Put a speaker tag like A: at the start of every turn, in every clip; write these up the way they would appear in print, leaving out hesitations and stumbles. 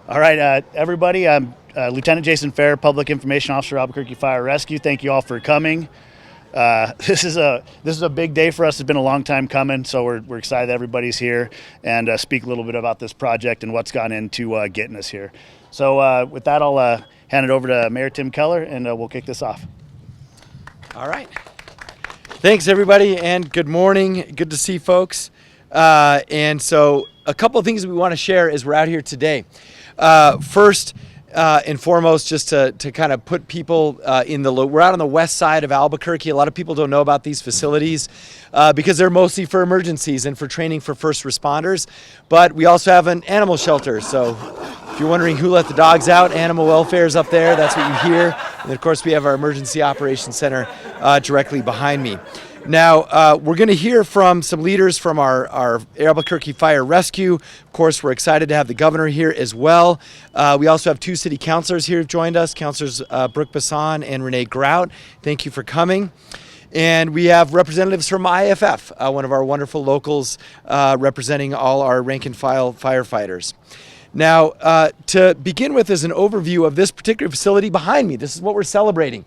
A: All right, everybody, I'm Lieutenant Jason Fair, Public Information Officer, Albuquerque Fire Rescue. Thank you all for coming. This is a big day for us. It's been a long time coming, so we're excited that everybody's here and speak a little bit about this project and what's gone into getting us here. So with that, I'll hand it over to Mayor Tim Keller, and we'll kick this off.
B: All right. Thanks, everybody, and good morning. Good to see folks. And so a couple of things we want to share as we're out here today. First and foremost, just to kind of put people in the loop. We're out on the west side of Albuquerque. A lot of people don't know about these facilities because they're mostly for emergencies and for training for first responders. But we also have an animal shelter. So if you're wondering who let the dogs out, animal welfare is up there. That's what you hear. And of course, we have our emergency operations center directly behind me. Now, we're going to hear from some leaders from our Albuquerque Fire Rescue. Of course, we're excited to have the governor here as well. We also have two city councilors here who've joined us, Councilors Brooke Bassan and Renee Grout. Thank you for coming. And we have representatives from AFR, one of our wonderful locals, representing all our rank and file firefighters. Now, to begin with is an overview of this particular facility behind me. This is what we're celebrating.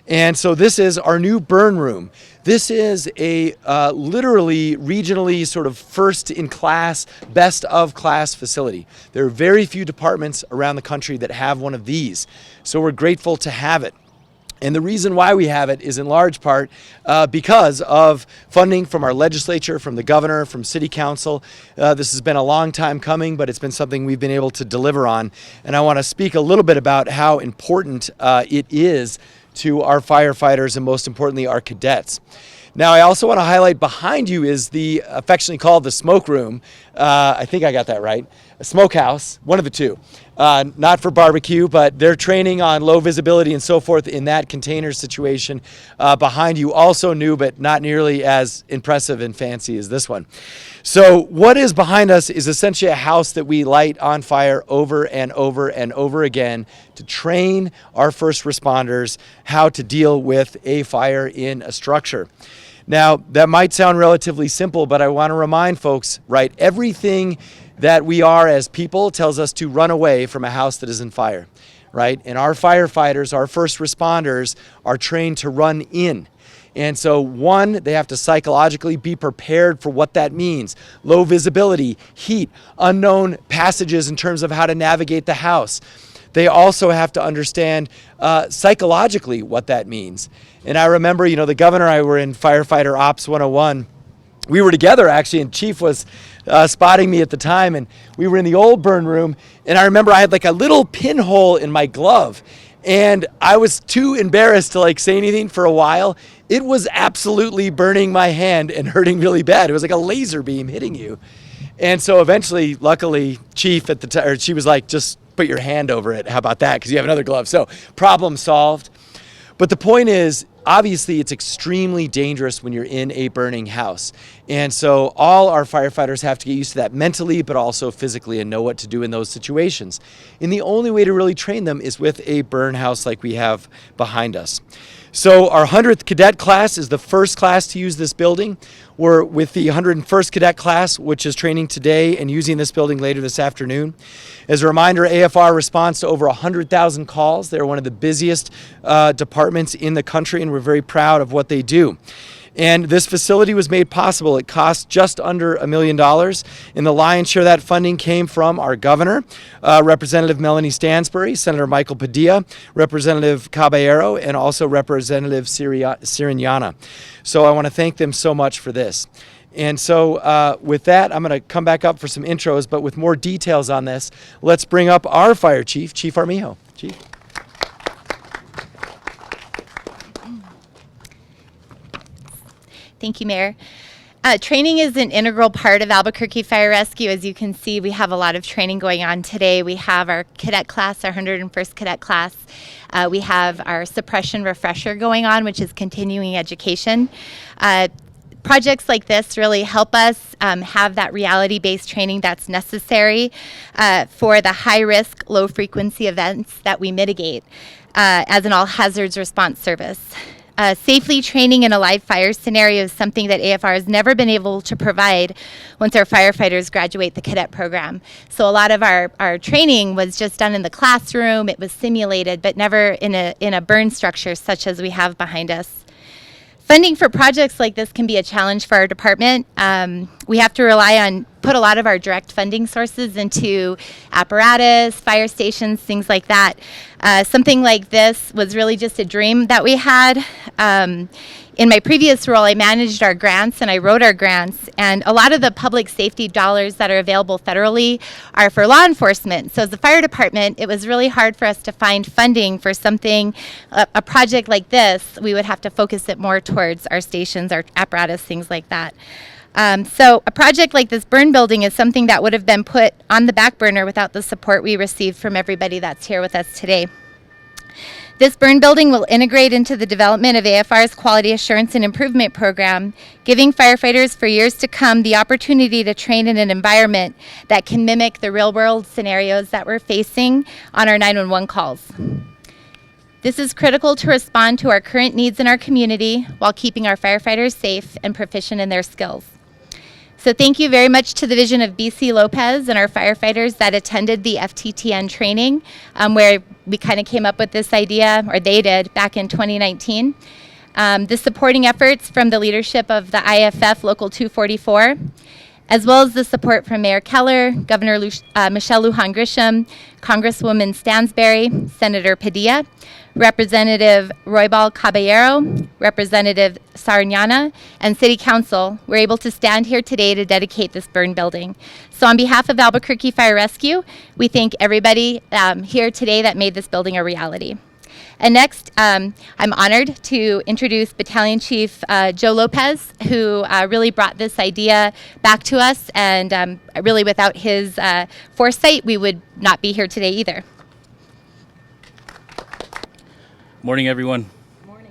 B: And so this is our new burn room. This is a literally regionally sort of first in class, best of class facility. There are very few departments around the country that have one of these. So we're grateful to have it. And the reason why we have it is in large part because of funding from our legislature, from the governor, from city council. This has been a long time coming, but it's been something we've been able to deliver on. And I want to speak a little bit about how important it is to our firefighters and most importantly our cadets. Now, I also want to highlight behind you is the affectionately called the smoke room. I think I got that right. A smokehouse, one of the two. Not for barbecue, but they're training on low visibility and so forth in that container situation behind you. Also new, but not nearly as impressive and fancy as this one. So what is behind us is essentially a house that we light on fire over and over and over again to train our first responders how to deal with a fire in a structure. Now, that might sound relatively simple, but I want to remind folks, right, everything that we are as people tells us to run away from a house that is in fire, right? And our firefighters, our first responders, are trained to run in. And so, one, they have to psychologically be prepared for what that means. Low visibility, heat, unknown passages in terms of how to navigate the house. They also have to understand psychologically what that means. And I remember, the governor and I were in Firefighter Ops 101. We were together, actually, and Chief was spotting me at the time, and we were in the old burn room, and I remember I had like a little pinhole in my glove, and I was too embarrassed to say anything for a while. It was absolutely burning my hand and hurting really bad. It was like a laser beam hitting you. And so eventually, luckily, Chief at the time, she was like, just put your hand over it. How about that? Because you have another glove. So problem solved. But the point is, obviously, it's extremely dangerous when you're in a burning house. And so all our firefighters have to get used to that mentally, but also physically, and know what to do in those situations. And the only way to really train them is with a burn house like we have behind us. So our 100th cadet class is the first class to use this building. We're with the 101st cadet class, which is training today and using this building later this afternoon. As a reminder, AFR responds to over 100,000 calls. They're one of the busiest departments in the country, and we're very proud of what they do. And this facility was made possible. It cost just under $1 million. And the lion's share of that funding came from our governor, Representative Melanie Stansbury, Senator Michael Padilla, Representative Caballero, and also Representative Sirignana. So I want to thank them so much for this. And so with that, I'm going to come back up for some intros, but with more details on this, let's bring up our fire chief, Chief Armijo. Chief.
C: Thank you, Mayor. Training is an integral part of Albuquerque Fire Rescue. As you can see, we have a lot of training going on today. We have our cadet class, our 101st cadet class. We have our suppression refresher going on, which is continuing education. Projects like this really help us have that reality-based training that's necessary for the high-risk, low-frequency events that we mitigate as an all-hazards response service. Safely training in a live fire scenario is something that AFR has never been able to provide once our firefighters graduate the cadet program. So a lot of our training was just done in the classroom. It was simulated, but never in a burn structure such as we have behind us. Funding for projects like this can be a challenge for our department. We have to put a lot of our direct funding sources into apparatus, fire stations, things like that. Something like this was really just a dream that we had. In my previous role, I managed our grants and I wrote our grants, and a lot of the public safety dollars that are available federally are for law enforcement. So as a fire department, it was really hard for us to find funding for something, a project like this. We would have to focus it more towards our stations, our apparatus, things like that. So a project like this burn building is something that would have been put on the back burner without the support we received from everybody that's here with us today. This burn building will integrate into the development of AFR's Quality Assurance and Improvement Program, giving firefighters for years to come the opportunity to train in an environment that can mimic the real-world scenarios that we're facing on our 911 calls. This is critical to respond to our current needs in our community while keeping our firefighters safe and proficient in their skills. So thank you very much to the vision of BC Lopez and our firefighters that attended the FTTN training, where we kind of came up with this idea, or they did, back in 2019. The supporting efforts from the leadership of the IFF Local 244, as well as the support from Mayor Keller, Governor Michelle Lujan-Grisham, Congresswoman Stansberry, Senator Padilla, Representative Roybal Caballero, Representative Sariñana, and City Council, we're able to stand here today to dedicate this burn building. So on behalf of Albuquerque Fire Rescue, we thank everybody here today that made this building a reality. And next, I'm honored to introduce Battalion Chief Joe Lopez, who really brought this idea back to us, and really without his foresight, we would not be here today either.
D: Morning, everyone.
C: Morning.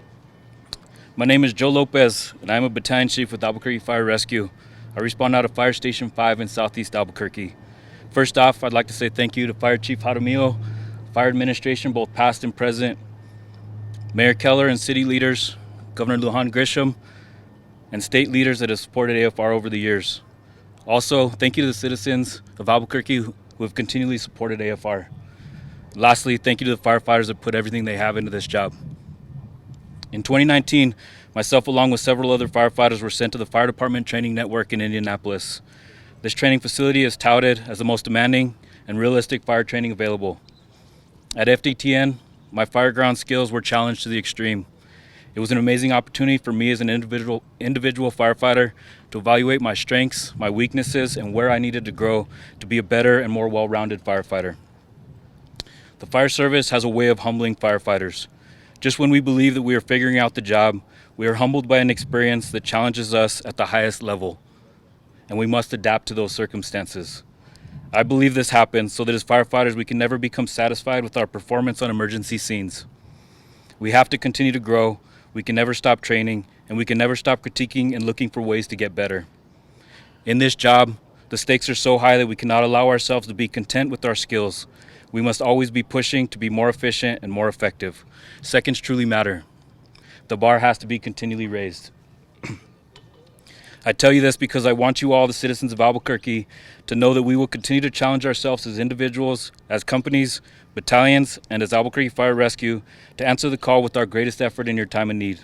D: My name is Joe Lopez, and I'm a Battalion Chief with Albuquerque Fire Rescue. I respond out of Fire Station 5 in Southeast Albuquerque. First off, I'd like to say thank you to Fire Chief Jaramillo, Fire Administration, both past and present, Mayor Keller and city leaders, Governor Lujan-Grisham, and state leaders that have supported AFR over the years. Also, thank you to the citizens of Albuquerque who have continually supported AFR. Lastly, thank you to the firefighters that put everything they have into this job. In 2019, myself along with several other firefighters were sent to the Fire Department Training Network in Indianapolis. This training facility is touted as the most demanding and realistic fire training available. At FDTN, my fireground skills were challenged to the extreme. It was an amazing opportunity for me as an individual firefighter to evaluate my strengths, my weaknesses, and where I needed to grow to be a better and more well-rounded firefighter. The fire service has a way of humbling firefighters. Just when we believe that we are figuring out the job, we are humbled by an experience that challenges us at the highest level, and we must adapt to those circumstances. I believe this happens so that as firefighters we can never become satisfied with our performance on emergency scenes. We have to continue to grow, we can never stop training, and we can never stop critiquing and looking for ways to get better. In this job, the stakes are so high that we cannot allow ourselves to be content with our skills. We must always be pushing to be more efficient and more effective. Seconds truly matter. The bar has to be continually raised. I tell you this because I want you all, the citizens of Albuquerque, to know that we will continue to challenge ourselves as individuals, as companies, battalions, and as Albuquerque Fire Rescue to answer the call with our greatest effort in your time of need.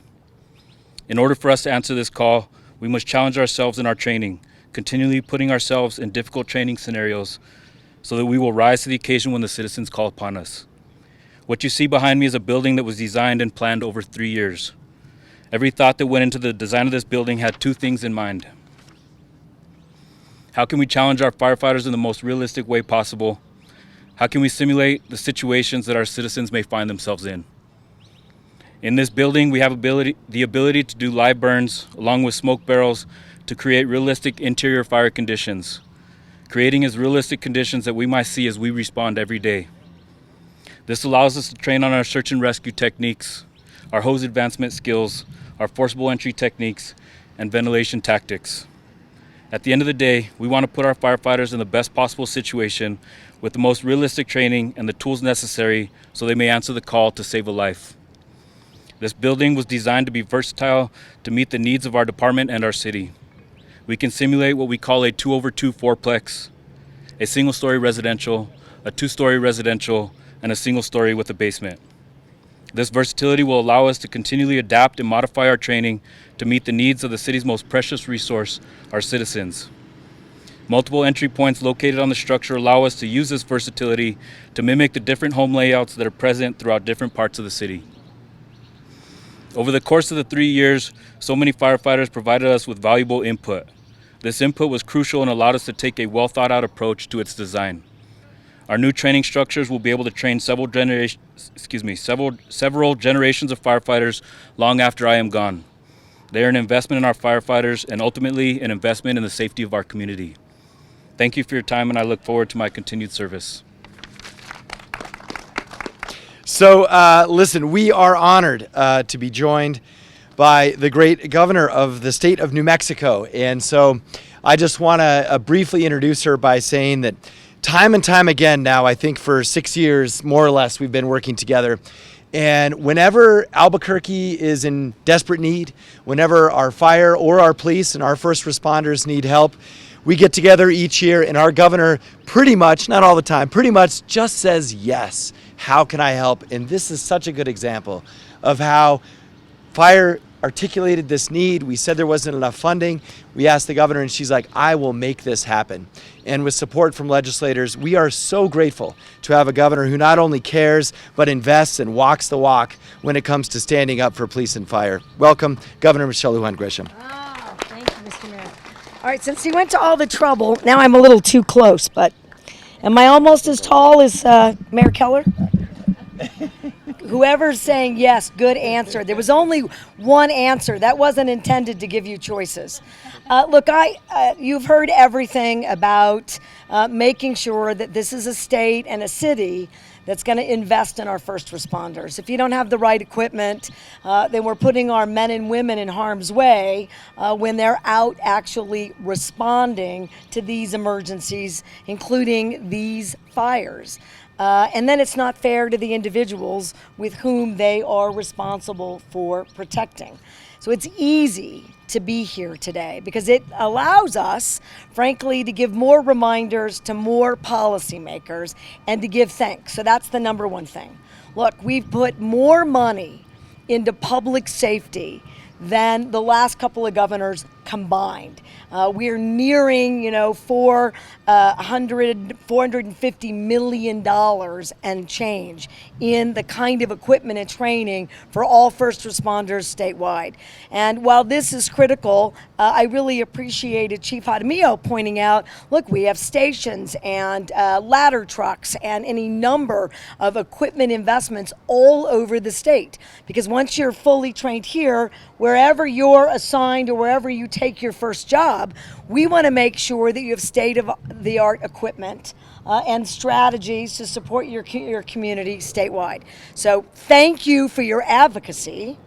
D: In order for us to answer this call, we must challenge ourselves in our training, continually putting ourselves in difficult training scenarios so that we will rise to the occasion when the citizens call upon us. What you see behind me is a building that was designed and planned over 3 years. Every thought that went into the design of this building had two things in mind. How can we challenge our firefighters in the most realistic way possible? How can we simulate the situations that our citizens may find themselves in? In this building, we have the ability to do live burns along with smoke barrels to create realistic interior fire conditions, creating as realistic conditions that we might see as we respond every day. This allows us to train on our search and rescue techniques, our hose advancement skills, our forcible entry techniques, and ventilation tactics. At the end of the day, we want to put our firefighters in the best possible situation with the most realistic training and the tools necessary so they may answer the call to save a life. This building was designed to be versatile to meet the needs of our department and our city. We can simulate what we call a 2/2 fourplex, a single-story residential, a two-story residential, and a single-story with a basement. This versatility will allow us to continually adapt and modify our training to meet the needs of the city's most precious resource, our citizens. Multiple entry points located on the structure allow us to use this versatility to mimic the different home layouts that are present throughout different parts of the city. Over the course of the 3 years, so many firefighters provided us with valuable input. This input was crucial and allowed us to take a well-thought-out approach to its design. Our new training structures will be able to train several generations of firefighters long after I am gone. They are an investment in our firefighters and ultimately an investment in the safety of our community. Thank you for your time, and I look forward to my continued service.
B: So, listen, we are honored to be joined by the great governor of the state of New Mexico. And so I just want to briefly introduce her by saying that time and time again now, I think for 6 years, more or less, we've been working together. And whenever Albuquerque is in desperate need, whenever our fire or our police and our first responders need help, we get together each year, and our governor pretty much, not all the time, pretty much just says yes. How can I help? And this is such a good example of how fire articulated this need. We said there wasn't enough funding. We asked the governor, and she's like, I will make this happen. And with support from legislators, we are so grateful to have a governor who not only cares, but invests and walks the walk when it comes to standing up for police and fire. Welcome, Governor Michelle Lujan-Grisham.
E: Oh, thank you, Mr. Mayor. All right, since he went to all the trouble, now I'm a little too close, but am I almost as tall as Mayor Keller? Whoever's saying yes, good answer. There was only one answer. That wasn't intended to give you choices. Look, you've heard everything about making sure that this is a state and a city that's going to invest in our first responders. If you don't have the right equipment, then we're putting our men and women in harm's way when they're out actually responding to these emergencies, including these fires. And then it's not fair to the individuals with whom they are responsible for protecting. So it's easy to be here today because it allows us, frankly, to give more reminders to more policymakers and to give thanks. So that's the number one thing. Look, we've put more money into public safety than the last couple of governors combined. We're nearing, $450 million and change in the kind of equipment and training for all first responders statewide. And while this is critical, I really appreciated Chief Jaramillo pointing out, look, we have stations and ladder trucks and any number of equipment investments all over the state. Because once you're fully trained here, wherever you're assigned or wherever you take your first job, we want to make sure that you have state-of-the-art equipment and strategies to support your community statewide. So thank you for your advocacy,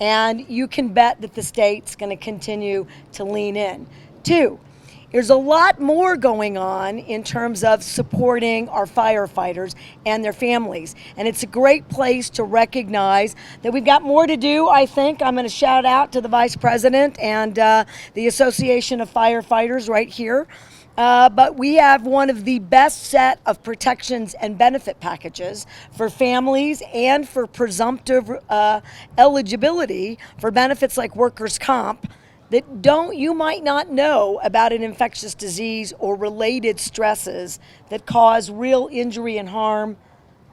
E: and you can bet that the state's going to continue to lean in. 2, there's a lot more going on in terms of supporting our firefighters and their families. And it's a great place to recognize that we've got more to do, I think. I'm going to shout out to the Vice President and the Association of Firefighters right here. But we have one of the best set of protections and benefit packages for families and for presumptive eligibility for benefits like workers' comp that you might not know about an infectious disease or related stresses that cause real injury and harm,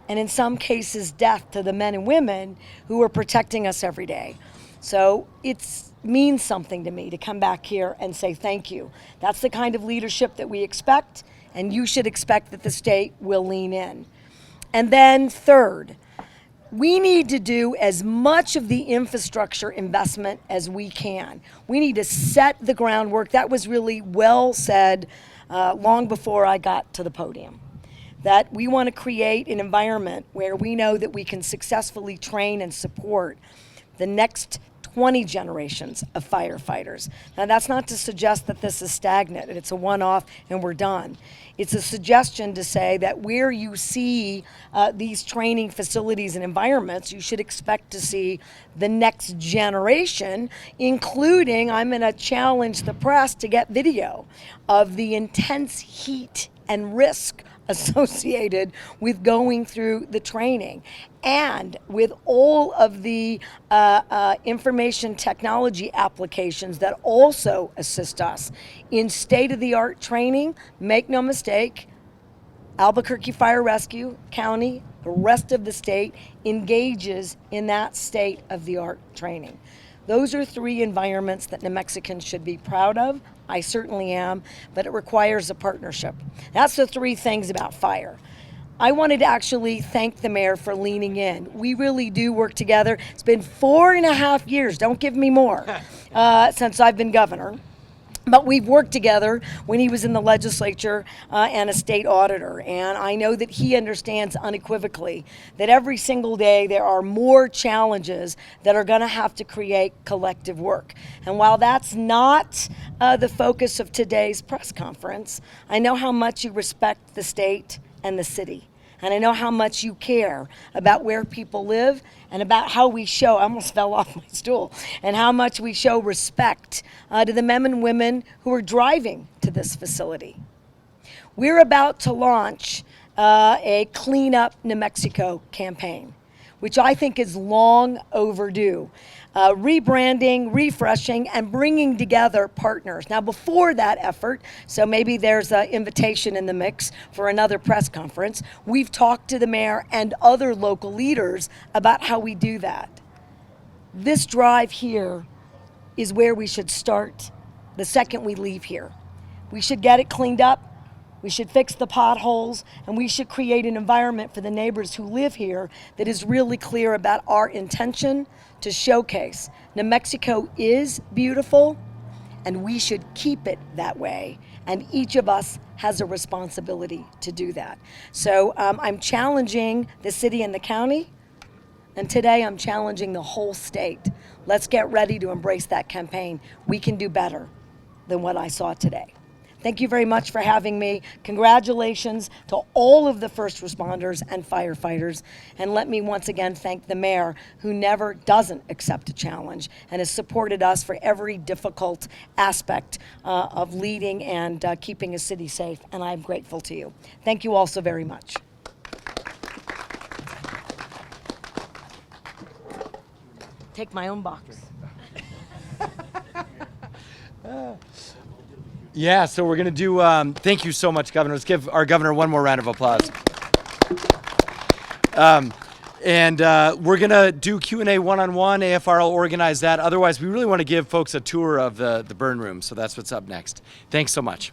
E: and in some cases death to the men and women who are protecting us every day. So it means something to me to come back here and say thank you. That's the kind of leadership that we expect, and you should expect that the state will lean in. And then 3rd, we need to do as much of the infrastructure investment as we can. We need to set the groundwork. That was really well said long before I got to the podium. That we want to create an environment where we know that we can successfully train and support the next 20 generations of firefighters. Now, that's not to suggest that this is stagnant, it's a one-off and we're done. It's a suggestion to say that where you see these training facilities and environments, you should expect to see the next generation, including, I'm going to challenge the press to get video of the intense heat and risk associated with going through the training, and with all of the information technology applications that also assist us in state-of-the-art training. Make no mistake, Albuquerque Fire Rescue, county, the rest of the state engages in that state-of-the-art training. Those are three environments that New Mexicans should be proud of. I certainly am, but it requires a partnership. That's the three things about fire. I wanted to actually thank the mayor for leaning in. We really do work together. It's been 4.5 years, don't give me more, since I've been governor. But we've worked together when he was in the legislature and a state auditor. And I know that he understands unequivocally that every single day there are more challenges that are going to have to create collective work. And while that's not the focus of today's press conference, I know how much you respect the state and the city. And I know how much you care about where people live and about how we show, I almost fell off my stool, and how much we show respect to the men and women who are driving to this facility. We're about to launch a Clean Up New Mexico campaign, which I think is long overdue. Rebranding, refreshing, and bringing together partners. Now, before that effort, so maybe there's an invitation in the mix for another press conference, we've talked to the mayor and other local leaders about how we do that. This drive here is where we should start the second we leave here. We should get it cleaned up. We should fix the potholes, and we should create an environment for the neighbors who live here that is really clear about our intention to showcase New Mexico is beautiful, and we should keep it that way. And each of us has a responsibility to do that. So I'm challenging the city and the county, and today I'm challenging the whole state. Let's get ready to embrace that campaign. We can do better than what I saw today. Thank you very much for having me. Congratulations to all of the first responders and firefighters. And let me once again thank the mayor, who never doesn't accept a challenge and has supported us for every difficult aspect of leading and keeping a city safe. And I'm grateful to you. Thank you all so very much. Take my own box.
B: Yeah, so we're going to do, thank you so much, Governor. Let's give our governor one more round of applause. We're going to do Q&A one-on-one. AFR will organize that. Otherwise, we really want to give folks a tour of the burn room, so that's what's up next. Thanks so much.